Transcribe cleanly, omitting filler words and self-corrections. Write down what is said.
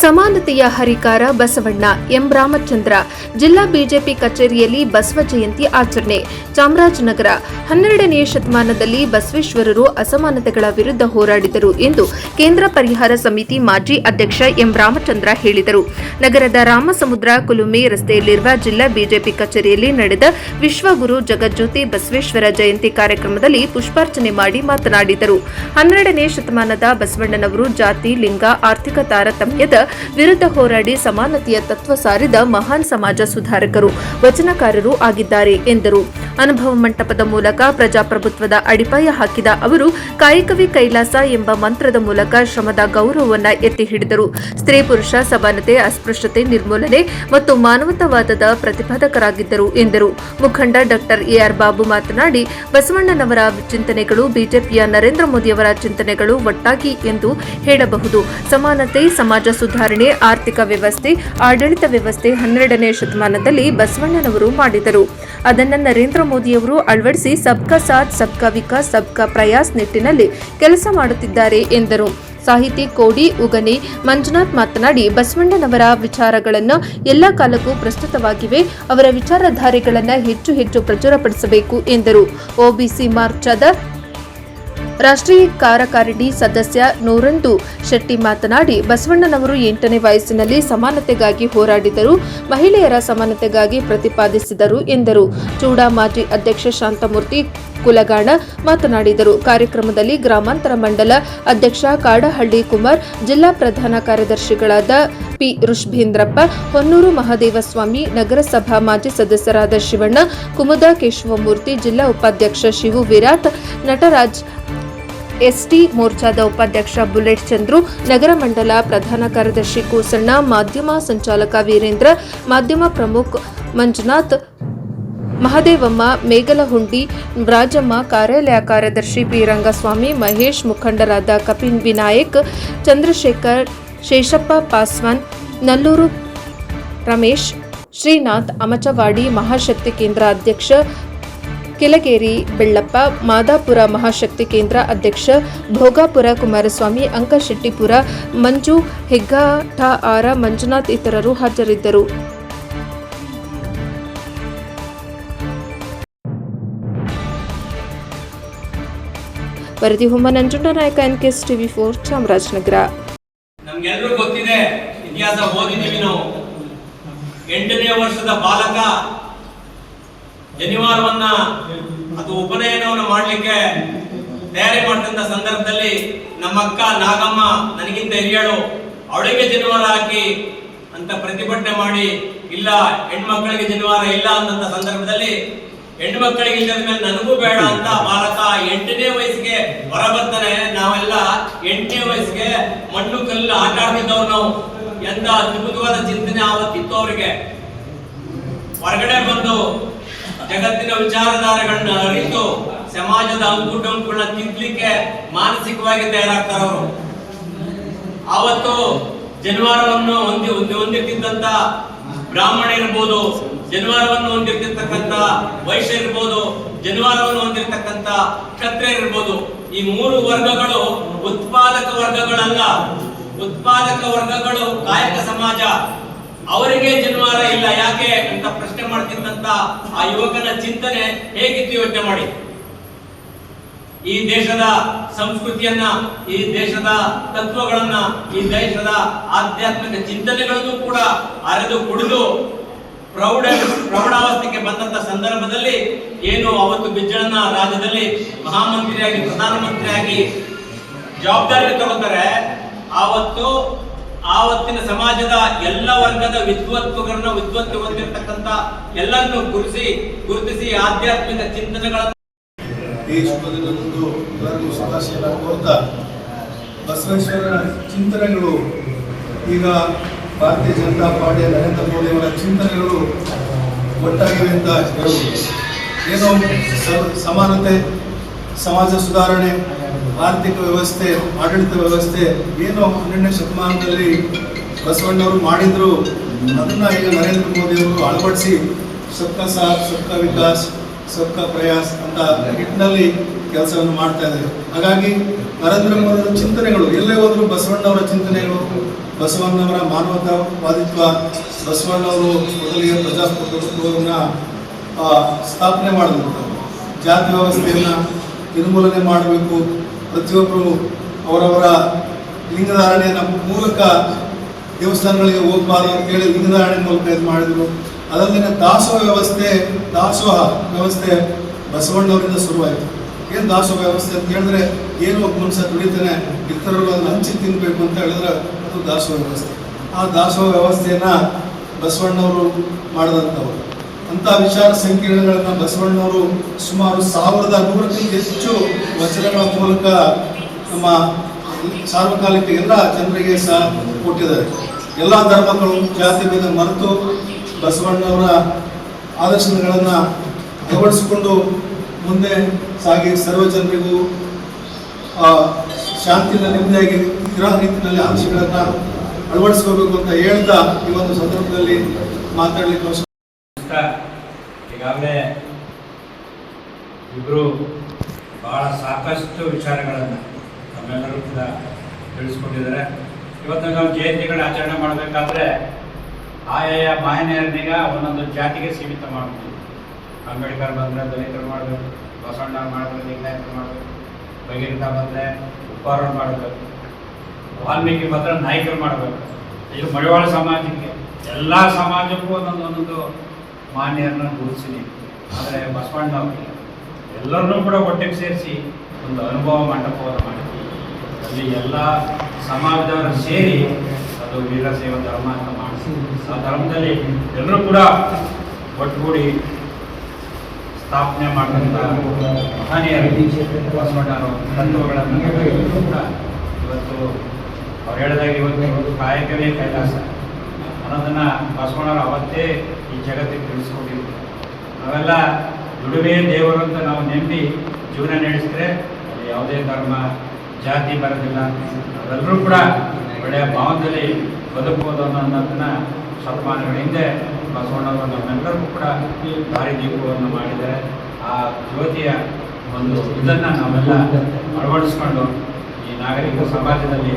ಸಮಾನತೆಯ ಹರಿಕಾರ ಬಸವಣ್ಣ ಎಂ ರಾಮಚಂದ್ರ ಜಿಲ್ಲಾ ಬಿಜೆಪಿ ಕಚೇರಿಯಲ್ಲಿ ಬಸವ ಜಯಂತಿ ಆಚರಣೆ ಚಾಮರಾಜನಗರ 12ನೇ ಶತಮಾನದಲ್ಲಿ ಬಸವೇಶ್ವರರು ಅಸಮಾನತೆಗಳ ವಿರುದ್ಧ ಹೋರಾಡಿದರು ಎಂದು ಕೇಂದ್ರ ಪರಿಹಾರ ಸಮಿತಿ ಮಾಜಿ ಅಧ್ಯಕ್ಷ ಎಂ ರಾಮಚಂದ್ರ ಹೇಳಿದರು. ನಗರದ ರಾಮಸಮುದ್ರ ಕುಲುಮೆ ರಸ್ತೆಯಲ್ಲಿರುವ ಜಿಲ್ಲಾ ಬಿಜೆಪಿ ಕಚೇರಿಯಲ್ಲಿ ನಡೆದ ವಿಶ್ವಗುರು ಜಗಜ್ಯೋತಿ ಬಸವೇಶ್ವರ ಜಯಂತಿ ಕಾರ್ಯಕ್ರಮದಲ್ಲಿ ಪುಷ್ಪಾರ್ಚನೆ ಮಾಡಿ ಮಾತನಾಡಿದರು. 12ನೇ ಶತಮಾನದ ಬಸವಣ್ಣನವರು ಜಾತಿ, ಲಿಂಗ, ಆರ್ಥಿಕ ತಾರತಮ್ಯದ ವಿರುದ್ಧ ಹೋರಾಡಿ ಸಮಾನತೆಯ ತತ್ವ ಸಾರಿದ ಮಹಾನ್ ಸಮಾಜ ಸುಧಾರಕರು, ವಚನಕಾರರು ಆಗಿದ್ದಾರೆ ಎಂದರು. ಅನುಭವ ಮಂಟಪದ ಮೂಲಕ ಪ್ರಜಾಪ್ರಭುತ್ವದ ಅಡಿಪಾಯ ಹಾಕಿದ ಅವರು ಕಾಯಕವೇ ಕೈಲಾಸ ಎಂಬ ಮಂತ್ರದ ಮೂಲಕ ಶ್ರಮದ ಗೌರವವನ್ನ ಎತ್ತಿ ಹಿಡಿದರು. ಸ್ತ್ರೀ ಪುರುಷ ಸಮಾನತೆ, ಅಸ್ಪೃಶ್ಯತೆ ನಿರ್ಮೂಲನೆ ಮತ್ತು ಮಾನವತಾವಾದದ ಪ್ರತಿಪಾದಕರಾಗಿದ್ದರು ಎಂದರು. ಮುಖಂಡ ಡಾಕ್ಟರ್ ಎಆರ್ ಬಾಬು ಮಾತನಾಡಿ, ಬಸವಣ್ಣನವರ ಚಿಂತನೆಗಳು ಬಿಜೆಪಿಯ ನರೇಂದ್ರ ಮೋದಿಯವರ ಚಿಂತನೆಗಳು ಒಟ್ಟಾಗಿ ಎಂದು ಹೇಳಬಹುದು. ಸಮಾನತೆ, ಸಮಾಜ ಸುಧಾರಣೆ, ಆರ್ಥಿಕ ವ್ಯವಸ್ಥೆ, ಆಡಳಿತ ವ್ಯವಸ್ಥೆ 12ನೇ ಶತಮಾನದಲ್ಲಿ ಬಸವಣ್ಣನವರು ಮಾಡಿದರು. ಅದನ್ನು ನರೇಂದ್ರ ಮೋದಿಯವರು ಅಳವಡಿಸಿ ಸಬ್ಕಾ ಸಾಥ್, ಸಬ್ಕಾ ವಿಕಾಸ್, ಸಬ್ಕಾ ಪ್ರಯಾಸ್ ನಿಟ್ಟಿನಲ್ಲಿ ಕೆಲಸ ಮಾಡುತ್ತಿದ್ದಾರೆ ಎಂದರು. ಸಾಹಿತಿ ಕೋಡಿ ಉಗನೆ ಮಂಜುನಾಥ್ ಮಾತನಾಡಿ, ಬಸವಣ್ಣನವರ ವಿಚಾರಗಳನ್ನು ಎಲ್ಲ ಕಾಲಕ್ಕೂ ಪ್ರಸ್ತುತವಾಗಿವೆ. ಅವರ ವಿಚಾರಧಾರೆಗಳನ್ನು ಹೆಚ್ಚು ಹೆಚ್ಚು ಪ್ರಚುರಪಡಿಸಬೇಕು ಎಂದರು. ಒಬಿಸಿ ಮಾರ್ಚಾದ ರಾಷ್ಟ್ರೀಯ ಕಾರ್ಯಕಾರಿಣಿ ಸದಸ್ಯ ನೂರಂದು ಶೆಟ್ಟಿ ಮಾತನಾಡಿ, ಬಸವಣ್ಣನವರು 8ನೇ ವಯಸ್ಸಿನಲ್ಲಿ ಸಮಾನತೆಗಾಗಿ ಹೋರಾಡಿದರು, ಮಹಿಳೆಯರ ಸಮಾನತೆಗಾಗಿ ಪ್ರತಿಪಾದಿಸಿದರು ಎಂದರು. ಚೂಡಾ ಮಾಜಿ ಅಧ್ಯಕ್ಷ ಶಾಂತಮೂರ್ತಿ ಕುಲಗಾಣ ಮಾತನಾಡಿದರು. ಕಾರ್ಯಕ್ರಮದಲ್ಲಿ ಗ್ರಾಮಾಂತರ ಮಂಡಲ ಅಧ್ಯಕ್ಷ ಕಾಡಹಳ್ಳಿ ಕುಮಾರ್, ಜಿಲ್ಲಾ ಪ್ರಧಾನ ಕಾರ್ಯದರ್ಶಿಗಳಾದ ಪಿ ಋಷಭೇಂದ್ರಪ್ಪ, ಹೊನ್ನೂರು ಮಹದೇವಸ್ವಾಮಿ, ನಗರಸಭಾ ಮಾಜಿ ಸದಸ್ಯರಾದ ಶಿವಣ್ಣ, ಕುಮುದ ಕೇಶವಮೂರ್ತಿ, ಜಿಲ್ಲಾ ಉಪಾಧ್ಯಕ್ಷ ಶಿವು ವಿರಾಟ್, ನಟರಾಜ್, ಎಸ್ಟಿ ಮೋರ್ಚಾದ ಉಪಾಧ್ಯಕ್ಷ ಬುಲೆಟ್ ಚಂದ್ರು, ನಗರ ಮಂಡಲ ಪ್ರಧಾನ ಕಾರ್ಯದರ್ಶಿ ಕೂಸಣ್ಣ, ಮಾಧ್ಯಮ ಸಂಚಾಲಕ ವೀರೇಂದ್ರ, ಮಾಧ್ಯಮ ಪ್ರಮುಖ ಮಂಜುನಾಥ್, ಮಹದೇವಮ್ಮ, ಮೇಗಲಹುಂಡಿ, ರಾಜಮ್ಮ, ಕಾರ್ಯಾಲಯ ಕಾರ್ಯದರ್ಶಿ ಪಿ ರಂಗಸ್ವಾಮಿ, ಮಹೇಶ್, ಮುಖಂಡರಾದ ಕಪಿಲ್ ವಿನಾಯಕ್, ಚಂದ್ರಶೇಖರ್, ಶೇಷಪ್ಪ ಪಾಸ್ವಾನ್, ನಲ್ಲೂರು ರಮೇಶ್, ಶ್ರೀನಾಥ್, ಅಮಚವಾಡಿ ಮಹಾಶಕ್ತಿ ಕೇಂದ್ರ ಅಧ್ಯಕ್ಷ ಕೆಳಗೇರಿ ಬೆಳ್ಳಪ್ಪ, ಮಾದಾಪುರ ಮಹಾಶಕ್ತಿ ಕೇಂದ್ರ ಅಧ್ಯಕ್ಷ ಭೋಗಾಪುರ ಕುಮಾರಸ್ವಾಮಿ, ಅಂಕಶೆಟ್ಟಿಪುರ ಮಂಜು, ಹೆಗ್ಗಾಟ ಆರ ಮಂಜುನಾಥ್ ಇತರರು ಹಾಜರಿದ್ದರು. ವರದಿ ಹುಮ್ಮ ನಂಜುಂಡನಾಯಕ ಎನ್ಕೆಎಸ್ ಟಿವಿ4 ಚಾಮರಾಜನಗರ. ನಮಗೆಲ್ಲರೂ ಗೊತ್ತಿದೆ, ಇತಿಹಾಸ ಓದಿದ್ದೀವಿ ನಾವು. 8ನೇ ವರ್ಷದ ಬಾಲಕ ಜನಿವಾರವನ್ನ ಅದು ಉಪನಯನವನ್ನು ಮಾಡಲಿಕ್ಕೆ ತಯಾರಿ ಮಾಡ್ತಿದ್ದ ಸಂದರ್ಭದಲ್ಲಿ ನಮ್ಮ ಅಕ್ಕ ನಾಗಮ್ಮ, ನನಗಿಂತ ಹಿರಿಯಳು, ಅವಳಿಗೆ ಜನಿವಾರ ಹಾಕಿ ಅಂತ ಪ್ರತಿಭಟನೆ ಮಾಡಿ, ಇಲ್ಲ ಹೆಣ್ಮಕ್ಳಿಗೆ ಜನಿವಾರ ಇಲ್ಲ ಅಂತ ಸಂದರ್ಭದಲ್ಲಿ ಹೆಣ್ಮಕ್ಳಿಗೆ ಇಲ್ಲದ ಮೇಲೆ ನನಗೂ ಬೇಡ ಅಂತ ಬಾಲಕ 8ನೇ ವಯಸ್ಸಿಗೆ ಹೊರ ಬರ್ತಾನೆ. ನಾವೆಲ್ಲ 8ನೇ ವಯಸ್ಸಿಗೆ ಮಣ್ಣು ಕಲ್ಲು ಆಟ ಆಡ್ತಿದ್ದವ್ರು ನಾವು. ಎಂತ ಅದ್ಭುತವಾದ ಚಿಂತನೆ ಆವತ್ತಿತ್ತು ಅವರಿಗೆ. ಹೊರಗಡೆ ಬಂದು ಜಗತ್ತಿನ ವಿಚಾರಧಾರೆಗಳನ್ನ ಅರಿತು ಸಮಾಜದ ಅಂಕುಡೊಂಕುಗಳನ್ನ ತಿದ್ದಲಿಕ್ಕೆ ಮಾನಸಿಕವಾಗಿ ತಯಾರಾಗ್ತಾರೆ ಅವರು. ಆವತ್ತು ಜನಿವಾರವನ್ನು ಹೊಂದಿರ್ತಿದ್ದಂತ ಬ್ರಾಹ್ಮಣ ಇರ್ಬೋದು, ಜನಿವಾರವನ್ನು ಹೊಂದಿರ್ತಿರ್ತಕ್ಕಂಥ ವೈಶ್ಯ ಇರ್ಬೋದು, ಜನಿವಾರವನ್ನು ಹೊಂದಿರತಕ್ಕಂಥ ಕ್ಷತ್ರಿಯ ಇರ್ಬೋದು, ಈ 3 ವರ್ಗಗಳು ಉತ್ಪಾದಕ ವರ್ಗಗಳಲ್ಲ. ಉತ್ಪಾದಕ ವರ್ಗಗಳು ಕಾಯಕ ಸಮಾಜ. ಅವರಿಗೆ ಜನಿವಾರ ಇಲ್ಲ ಯಾಕೆ ಅಂತ ಪ್ರಶ್ನೆ ಮಾಡ್ತಿದ್ದಂತ ಆ ಯುವಕನ ಚಿಂತನೆ ಹೇಗಿತ್ತು ಯೋಚನೆ ಮಾಡಿ. ಈ ದೇಶದ ಸಂಸ್ಕೃತಿಯನ್ನ, ಈ ದೇಶದ ತತ್ವಗಳನ್ನ, ಈ ದೇಶದ ಆಧ್ಯಾತ್ಮಿಕ ಚಿಂತನೆಗಳನ್ನು ಕೂಡ ಅರೆದು ಕುಡಿದು ಪ್ರೌಢಾವಸ್ಥೆಗೆ ಬಂದಂತ ಸಂದರ್ಭದಲ್ಲಿ ಏನು ಅವತ್ತು ಬಿಜ್ಜಳನ ರಾಜ್ಯದಲ್ಲಿ ಮಹಾಮಂತ್ರಿಯಾಗಿ, ಪ್ರಧಾನಮಂತ್ರಿಯಾಗಿ ಜವಾಬ್ದಾರಿ ತಗೋತಾರೆ, ಆವತ್ತಿನ ಸಮಾಜದ ಎಲ್ಲ ವರ್ಗದ ವಿದ್ವತ್ಗಳನ್ನ, ವಿದ್ವತ್ತು ಹೊಂದಿರತಕ್ಕಂತ ಎಲ್ಲರನ್ನು ಗುರುತಿಸಿ ಆಧ್ಯಾತ್ಮಿಕ ಚಿಂತನೆಗಳನ್ನು ಈ ಶುಭದಿನದಂದು ಎಲ್ಲರಿಗೂ ಶುಭಾಶಯ ಕೋರ್ತಾ, ಬಸವೇಶ್ವರರ ಚಿಂತನೆಗಳು ಈಗ ಭಾರತೀಯ ಜನತಾ ಪಾರ್ಟಿಯ ನರೇಂದ್ರ ಮೋದಿಯವರ ಚಿಂತನೆಗಳು ಒಟ್ಟಾಗಿವೆ ಅಂತ ಹೇಳುವುದು. ಏನೋ ಸಮಾನತೆ, ಸಮಾಜ ಸುಧಾರಣೆ, ಆರ್ಥಿಕ ವ್ಯವಸ್ಥೆ, ಆಡಳಿತ ವ್ಯವಸ್ಥೆ ಏನೋ 12ನೇ ಶತಮಾನದಲ್ಲಿ ಬಸವಣ್ಣವರು ಮಾಡಿದ್ರು, ಅದನ್ನು ಈಗ ನರೇಂದ್ರ ಮೋದಿಯವರು ಅಳವಡಿಸಿ ಸಬ್ಕಾ ಸಾಥ್, ಸಬ್ಕಾ ವಿಕಾಸ್, ಸಬ್ಕಾ ಪ್ರಯಾಸ್ ಅಂತ ನಿಟ್ಟಿನಲ್ಲಿ ಕೆಲಸವನ್ನು ಮಾಡ್ತಾ ಇದ್ದಾರೆ. ಹಾಗಾಗಿ ನರೇಂದ್ರ ಮೋದಿ ಚಿಂತನೆಗಳು ಎಲ್ಲೇ ಹೋದ್ರು ಬಸವಣ್ಣವರ ಚಿಂತನೆಗಳು ಬಸವಣ್ಣವರ ಮಾನವತಾವಾದಿತ್ವ, ಬಸವಣ್ಣವರು ಮೊದಲಿಗೆ ಪ್ರಜಾಪ್ರಭುತ್ವವನ್ನು ಸ್ಥಾಪನೆ ಮಾಡಿದಂಥವ್ರು. ಜಾತಿ ವ್ಯವಸ್ಥೆಯನ್ನು ನಿರ್ಮೂಲನೆ ಮಾಡಬೇಕು, ಪ್ರತಿಯೊಬ್ಬರು ಅವರವರ ಲಿಂಗಧಾರಣೆಯ ಮೂಲಕ ದೇವಸ್ಥಾನಗಳಿಗೆ ಹೋಗಬಾರ್ದು ಅಂತೇಳಿ ಲಿಂಗಧಾರಣೆ ಮೂಲಕ ಇದು ಮಾಡಿದರು. ಅದಲ್ಲದೆ ದಾಸೋಹ ವ್ಯವಸ್ಥೆ ಬಸವಣ್ಣವರಿಂದ ಶುರುವಾಯಿತು. ಏನು ದಾಸೋಹ ವ್ಯವಸ್ಥೆ ಅಂತ ಹೇಳಿದ್ರೆ, ಏನು ಒಬ್ಬ ಮನುಷ್ಯ ದುಡಿತಾನೆ ಇತರರು ಅದನ್ನು ಹಂಚಿ ತಿನ್ನಬೇಕು ಅಂತ ಹೇಳಿದ್ರೆ ಅದು ದಾಸೋಹ ವ್ಯವಸ್ಥೆ. ಆ ದಾಸೋಹ ವ್ಯವಸ್ಥೆಯನ್ನು ಬಸವಣ್ಣವರು ಮಾಡಿದಂಥವ್ರು. ಅಂಥ ವಿಚಾರ ಸಂಕಿರಣಗಳನ್ನು ಬಸವಣ್ಣವರು ಸುಮಾರು 1100ಕ್ಕೂ ಹೆಚ್ಚು ವಚನಗಳ ಮೂಲಕ ನಮ್ಮ ಸಾರ್ವಕಾಲಿಕ ಎಲ್ಲ ಜನರಿಗೆ ಸಹ ಕೊಟ್ಟಿದ್ದಾರೆ. ಎಲ್ಲ ಧರ್ಮಗಳು ಜಾತಿ ಭೇದ ಮರೆತು ಬಸವಣ್ಣವರ ಆದರ್ಶಗಳನ್ನು ಅಳವಡಿಸಿಕೊಂಡು ಮುಂದೆ ಸಾಗಿ ಸರ್ವ ಜನರಿಗೂ ಶಾಂತಿಯಿಂದ ನೆಮ್ಮದಿಯಾಗಿ ಇರೋ ರೀತಿಯಲ್ಲಿ ಆದರ್ಶಗಳನ್ನು ಅಳವಡಿಸ್ಕೋಬೇಕು ಅಂತ ಹೇಳ್ತಾ ಈ ಒಂದು ಸಂದರ್ಭದಲ್ಲಿ ಮಾತಾಡಲಿಕ್ಕೆ ಈಗಾಗಲೇ ಇಬ್ಬರು ಬಹಳ ಸಾಕಷ್ಟು ವಿಚಾರಗಳನ್ನು ನಮ್ಮೆಲ್ಲರೂ ಕೂಡ ತಿಳಿಸ್ಕೊಂಡಿದ್ದಾರೆ. ಇವತ್ತು ನಾವು ಜಯಂತಿಗಳ ಆಚರಣೆ ಮಾಡಬೇಕಾದ್ರೆ ಆಯಾಯ ಮಾಯನೆಯರನ್ನೀಗ ಒಂದೊಂದು ಜಾತಿಗೆ ಸೀಮಿತ ಮಾಡ್ತೀವಿ. ಅಂಬೇಡ್ಕರ್ ಬಂದರೆ ದಲಿತರು ಮಾಡಬೇಕು, ಬಸವಣ್ಣ ಮಾಡಿದ್ರೆ ಲಿಂಗಾಯತರು ಮಾಡಬೇಕು, ಭಗೀರಥ ಬಂದರೆ ಉಪ್ಪಾರರು ಮಾಡಬೇಕು, ವಾಲ್ಮೀಕಿ ಬಂದರೆ ನಾಯಕರು ಮಾಡಬೇಕು. ಇದು ಮಡಿವಾಳ ಸಮಾಜಕ್ಕೆ, ಎಲ್ಲ ಸಮಾಜಕ್ಕೂ ಒಂದೊಂದು ಮಾನ್ಯರನ್ನ ಗುರುತಿಸಿದ್ದೀವಿ. ಆದರೆ ಬಸವಣ್ಣವ್ರಿಗೆ ಎಲ್ಲರನ್ನೂ ಕೂಡ ಒಟ್ಟಿಗೆ ಸೇರಿಸಿ ಒಂದು ಅನುಭವ ಮಂಟಪವನ್ನು ಮಾಡಿದ್ದೀವಿ. ಅಲ್ಲಿ ಎಲ್ಲ ಸಮಾಜದವರು ಸೇರಿ ಅದು ವೀರಶೈವ ಧರ್ಮ ಅಂತ ಮಾಡಿಸಿ, ಆ ಧರ್ಮದಲ್ಲಿ ಎಲ್ಲರೂ ಕೂಡ ಒಟ್ಟುಗೂಡಿ ಸ್ಥಾಪನೆ ಮಾಡಿದಂಥ ಮಹನೀಯರು ಬಸವಣ್ಣರು ತತ್ವಗಳನ್ನು ಕೂಡ ಇವತ್ತು ಅವ್ರು ಹೇಳಿದಾಗ ಇವತ್ತು ಕಾಯಕವೇ ಕೈಲಾಸ ಅನ್ನೋದನ್ನು ಬಸವಣ್ಣರು ಅವತ್ತೇ ಈ ಜಗತ್ತಿಗೆ ತಿಳಿಸ್ಕೊಟ್ಟಿದ್ರು. ನಾವೆಲ್ಲ ದುಡಿಮೆ ದೇವರು ಅಂತ ನಾವು ನಂಬಿ ಜೀವನ ನಡೆಸಿದ್ರೆ ಅಲ್ಲಿ ಯಾವುದೇ ಧರ್ಮ ಜಾತಿ ಬರೋದಿಲ್ಲ. ನಾವೆಲ್ಲರೂ ಕೂಡ ಒಳ್ಳೆಯ ಭಾವದಲ್ಲಿ ಬದುಕಬಹುದು ಅನ್ನೋದನ್ನು ಶತಮಾನಗಳ ಹಿಂದೆ ಬಸವಣ್ಣವರು ನಮ್ಮೆಲ್ಲರಿಗೂ ಕೂಡ ದಾರಿ ದೀಪವನ್ನು ಮಾಡಿದ್ದಾರೆ. ಆ ಜ್ಯೋತಿಯ ಒಂದು ಇದನ್ನು ನಾವೆಲ್ಲ ಅಳವಡಿಸ್ಕೊಂಡು ಈ ನಾಗರಿಕ ಸಮಾಜದಲ್ಲಿ